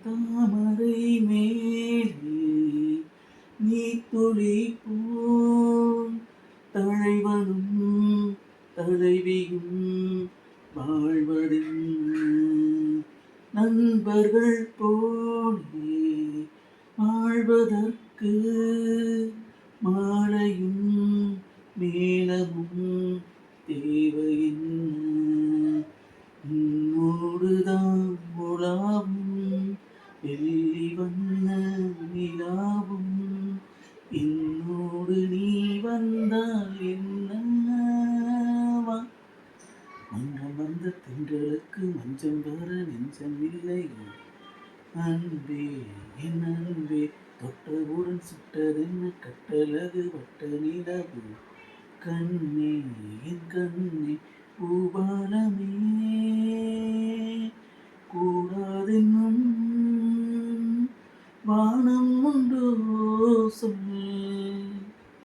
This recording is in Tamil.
தாமரை மேலே நீ துளி போல் தலைவனும் தலைவியும் வாழ்வதென்ன நண்பர்கள் போலே வாழ்வதற்கு மாலையும் மேலமும் தேவையின்ன உன்னோடுதான் உலாவும் வெள்ளி வண்ண நிலாவும் என்னோடு நீ வந்தால் என்னவா மன்றம் வந்த திங்களுக்கு மஞ்சம் வர நெஞ்சம் இல்லை அன்பே என் அன்பே தொட்டவுடன் சுட்டதென்ன கட்டழகு வட்ட நிலவு கண்ணே என் கண்ணே பூபாலமே கூடாதென்னும் வானம் உண்டோ சொல்